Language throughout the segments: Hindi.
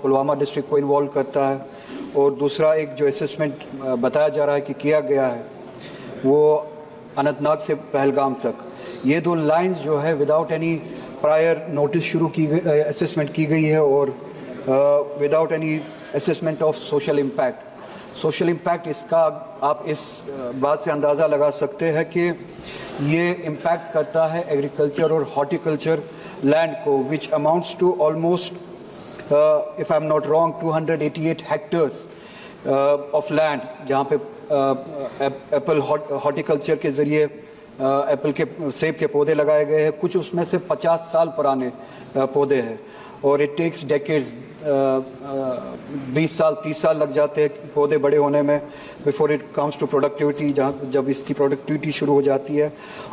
पुलवामा डिस्ट्रिक्ट को इन्वॉल्व करता है, और दूसरा एक जो असेसमेंट बताया जा रहा है कि किया गया है वो अनंतनाग से पहलगाम तक। ये 2 लाइंस जो है विदाउट एनी प्रायर नोटिस शुरू की गई, असेसमेंट की गई है, और without any assessment of social impact. Social impact इसका आप इस बात से अंदाज़ा लगा सकते हैं कि ये इम्पैक्ट करता है एग्रीकल्चर और हॉर्टिकल्चर लैंड को, which amounts to almost if I am not wrong 288 hectares of land, जहाँ पे एप्पल हॉर्टिकल्चर के ज़रिए एप्पल के सेब के पौधे लगाए गए हैं। कुछ उसमें से 50 साल पुराने पौधे हैं, और इट टेक्स डेकेड्स, 20 साल 30 साल लग जाते हैं पौधे बड़े होने में before it comes to productivity, जब इसकी प्रोडक्टिविटी शुरू हो जाती है।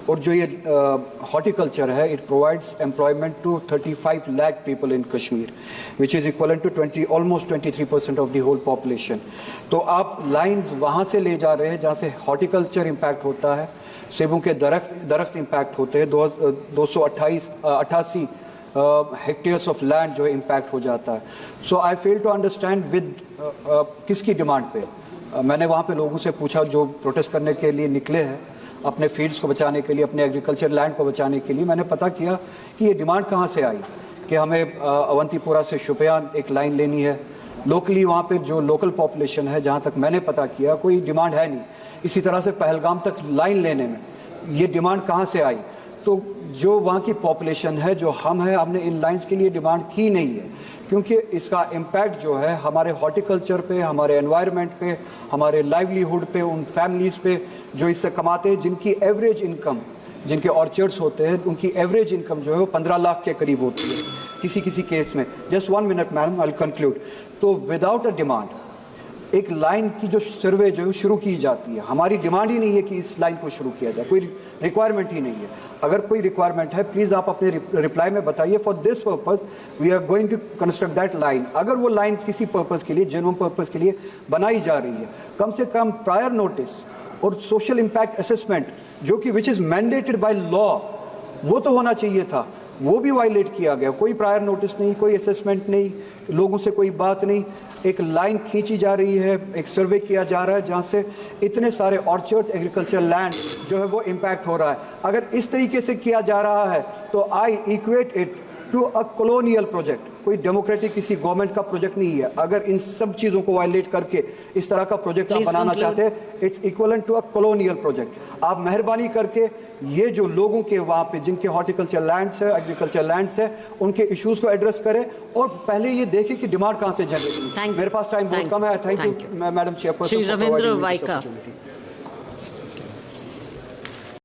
और जो ये हॉर्टिकल्चर है, it provides employment to 35 lakh people in Kashmir, which is equivalent to almost 23% of the whole population. तो आप लाइंस वहाँ से ले जा रहे हैं जहाँ से हॉर्टिकल्चर इम्पैक्ट होता है, सेबों के दरख्त इम्पैक्ट होते हैं, 288 हेक्टेयर्स ऑफ लैंड जो है इम्पैक्ट हो जाता है। सो आई फेल टू अंडरस्टैंड विद किसकी डिमांड पे। मैंने वहाँ पे लोगों से पूछा जो प्रोटेस्ट करने के लिए निकले हैं अपने फील्ड्स को बचाने के लिए, अपने एग्रीकल्चर लैंड को बचाने के लिए। मैंने पता किया कि ये डिमांड कहाँ से आई कि हमें अवंतीपुरा से शुपियान एक लाइन लेनी है। लोकली वहाँ पे जो लोकल पॉपुलेशन है, जहाँ तक मैंने पता किया, कोई डिमांड है नहीं। इसी तरह से पहलगाम तक लाइन लेने में ये डिमांड कहाँ से आई? तो जो वहाँ की पॉपुलेशन है, जो हम हैं, हमने इन लाइंस के लिए डिमांड की नहीं है, क्योंकि इसका इम्पैक्ट जो है हमारे हॉर्टिकल्चर पे, हमारे एनवायरनमेंट पे, हमारे लाइवलीहुड पे, उन फैमिलीज़ पे जो इससे कमाते हैं, जिनकी एवरेज इनकम, जिनके ऑर्चर्ड्स होते हैं, उनकी एवरेज इनकम जो है वो 15 लाख के करीब होती है किसी किसी केस में। Just 1 minute madam, I will conclude. तो विदाउट अ डिमांड एक लाइन की जो सर्वे जो है शुरू की जाती है, हमारी डिमांड ही नहीं है कि इस लाइन को शुरू किया जाए, कोई रिक्वायरमेंट ही नहीं है। अगर कोई रिक्वायरमेंट है, प्लीज़ आप अपने रिप्लाई में बताइए, for this purpose we are going to construct that line. अगर वो लाइन किसी पर्पस के लिए, जेन्युइन पर्पस के लिए बनाई जा रही है, कम से कम प्रायर नोटिस और सोशल इम्पैक्ट असेसमेंट, जो कि which is mandated by law, वो तो होना चाहिए था। वो भी वायलेट किया गया। कोई प्रायर नोटिस नहीं, कोई असेसमेंट नहीं, लोगों से कोई बात नहीं। एक लाइन खींची जा रही है, एक सर्वे किया जा रहा है जहाँ से इतने सारे ऑर्चर्ड्स, एग्रीकल्चर लैंड जो है वो इम्पैक्ट हो रहा है। अगर इस तरीके से किया जा रहा है तो I equate it to a colonial project. कोई डेमोक्रेटिक किसी गवर्नमेंट का प्रोजेक्ट नहीं है। अगर इन सब चीज़ों को वायलेट करके इस तरह का प्रोजेक्ट आप बनाना चाहते हैं, it's equivalent to a colonial project. आप मेहरबानी करके ये जो लोगों के वहाँ पे जिनके हॉर्टिकल्चर लैंड्स है, एग्रीकल्चर लैंड्स है, उनके इश्यूज को एड्रेस करें, और पहले ये देखें कि डिमांड कहाँ से जनरेट। मेरे पास टाइम बहुत कम है। Thank you madam chairperson.